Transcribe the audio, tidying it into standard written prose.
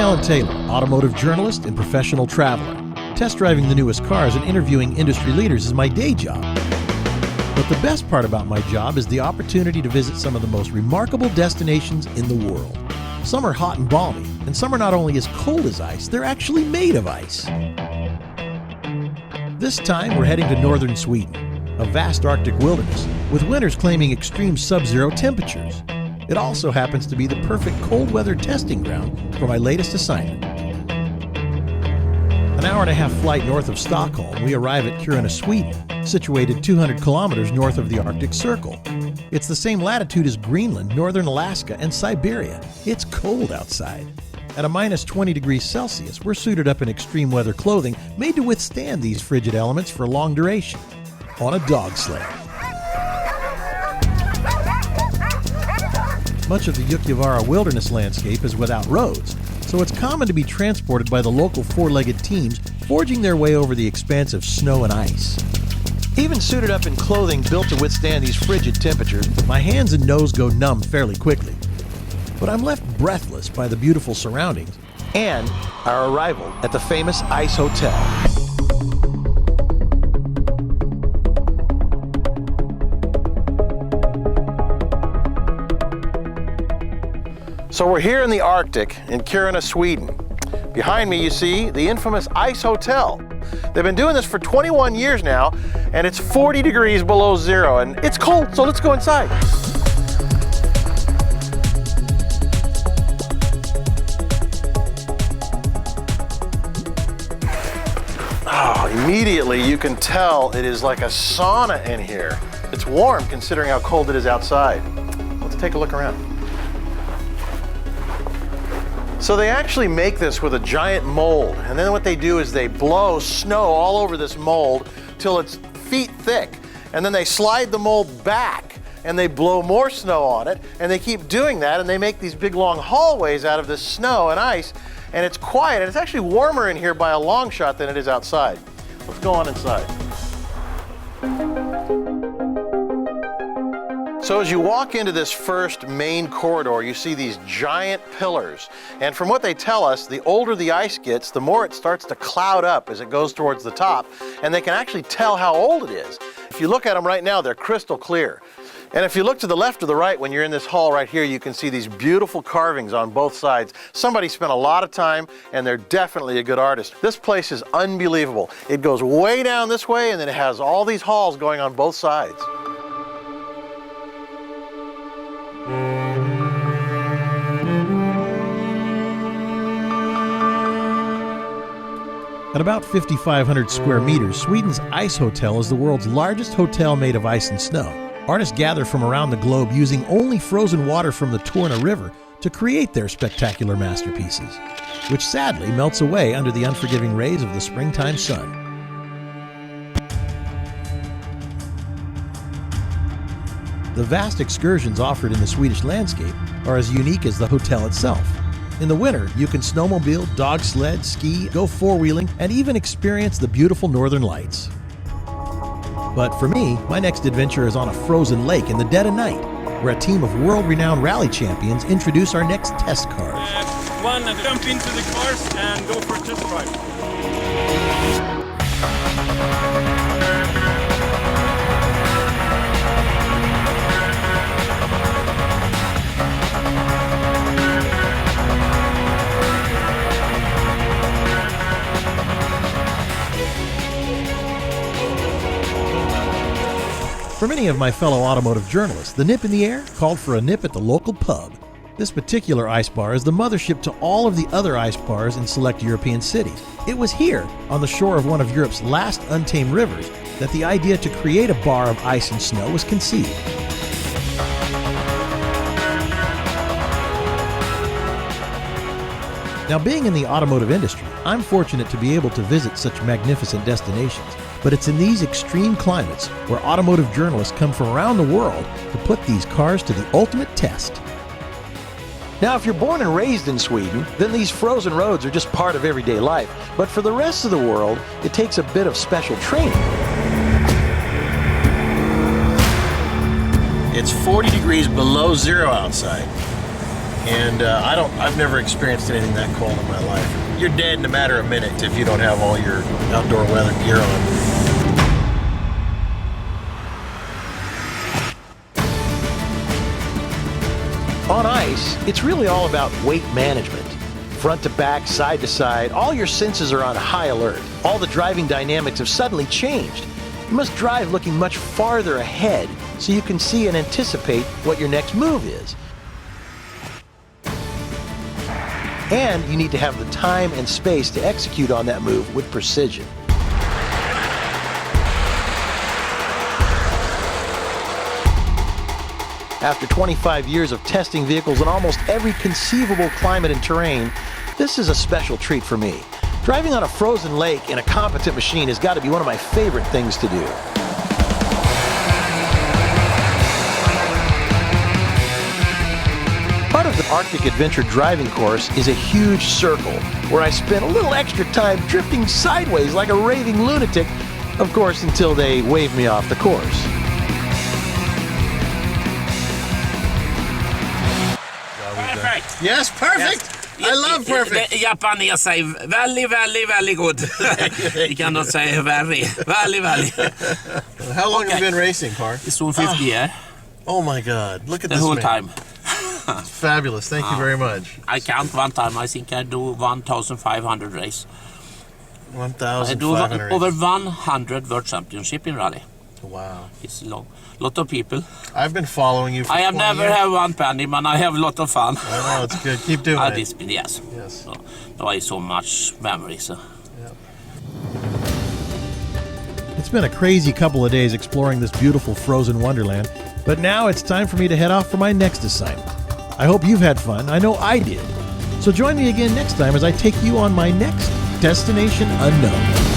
Alan Taylor, automotive journalist and professional traveler. Test driving the newest cars and interviewing industry leaders is my day job. But the best part about my job is the opportunity to visit some of the most remarkable destinations in the world. Some are hot and balmy, and some are not only as cold as ice, they're actually made of ice. This time, we're heading to northern Sweden, a vast Arctic wilderness, with winters claiming extreme sub-zero temperatures. It also happens to be the perfect cold weather testing ground for my latest assignment. An hour-and-a-half flight north of Stockholm, we arrive at Kiruna, Sweden, situated 200 kilometers north of the Arctic Circle. It's the same latitude as Greenland, northern Alaska, and Siberia. It's cold outside. At a minus 20 degrees Celsius, we're suited up in extreme weather clothing made to withstand these frigid elements for long duration, on a dog sled. Much of the Yuktavara wilderness landscape is without roads, so it's common to be transported by the local four-legged teams forging their way over the expanse of snow and ice. Even suited up in clothing built to withstand these frigid temperatures, my hands and nose go numb fairly quickly. But I'm left breathless by the beautiful surroundings and our arrival at the famous Ice Hotel. So we're here in the Arctic in Kiruna, Sweden. Behind me you see the infamous Ice Hotel. They've been doing this for 21 years now, and it's 40 degrees below zero, and it's cold, so let's go inside. Immediately you can tell it is like a sauna in here. It's warm considering how cold it is outside. Let's take a look around. So they actually make this with a giant mold, and then what they do is they blow snow all over this mold till it's feet thick, and then they slide the mold back and they blow more snow on it, and they keep doing that, and they make these big long hallways out of this snow and ice, and it's quiet, and it's actually warmer in here by a long shot than it is outside. Let's go on inside. So as you walk into this first main corridor, you see these giant pillars. And from what they tell us, the older the ice gets, the more it starts to cloud up as it goes towards the top. And they can actually tell how old it is. If you look at them right now, they're crystal clear. And if you look to the left or the right, when you're in this hall right here, you can see these beautiful carvings on both sides. Somebody spent a lot of time, and they're definitely a good artist. This place is unbelievable. It goes way down this way, and then it has all these halls going on both sides. At about 5,500 square meters, Sweden's Ice Hotel is the world's largest hotel made of ice and snow. Artists gather from around the globe using only frozen water from the Torna River to create their spectacular masterpieces, which sadly melts away under the unforgiving rays of the springtime sun. The vast excursions offered in the Swedish landscape are as unique as the hotel itself. In the winter, you can snowmobile, dog sled, ski, go four-wheeling, and even experience the beautiful northern lights. But for me, my next adventure is on a frozen lake in the dead of night, where a team of world-renowned rally champions introduce our next test cars. Jump into the cars and go for a test drive. For many of my fellow automotive journalists, the nip in the air called for a nip at the local pub. This particular ice bar is the mothership to all of the other ice bars in select European cities. It was here, on the shore of one of Europe's last untamed rivers, that the idea to create a bar of ice and snow was conceived. Now, being in the automotive industry, I'm fortunate to be able to visit such magnificent destinations. But it's in these extreme climates where automotive journalists come from around the world to put these cars to the ultimate test. Now, if you're born and raised in Sweden, then these frozen roads are just part of everyday life. But for the rest of the world, it takes a bit of special training. It's 40 degrees below zero outside. And I've never experienced anything that cold in my life. You're dead in a matter of minutes if you don't have all your outdoor weather gear on. On ice, it's really all about weight management. Front to back, side to side, all your senses are on high alert. All the driving dynamics have suddenly changed. You must drive looking much farther ahead so you can see and anticipate what your next move is. And you need to have the time and space to execute on that move with precision. After 25 years of testing vehicles in almost every conceivable climate and terrain, this is a special treat for me. Driving on a frozen lake in a competent machine has got to be one of my favorite things to do. Part of the Arctic Adventure driving course is a huge circle where I spent a little extra time drifting sideways like a raving lunatic, of course, until they waved me off the course. Perfect. Yes, perfect. I love perfect. Japanese say very good. You cannot say very. How long have you been racing, Car? It's soon 50 years. Oh my God! Look at The this whole man. time. It's fabulous. Thank you very much. I count one time. I think I do 1,500 race. I do 1,500. over 100 world championship in rally. Wow. It's long. Lot of people. I've been following you for I have 20 never years. had one penny, but I have a lot of fun. I know, it's good. Keep doing it. This been yes. Yes. So, there is so much memory. So. It's been a crazy couple of days exploring this beautiful frozen wonderland, but now it's time for me to head off for my next assignment. I hope you've had fun. I know I did. So join me again next time as I take you on my next Destination Unknown.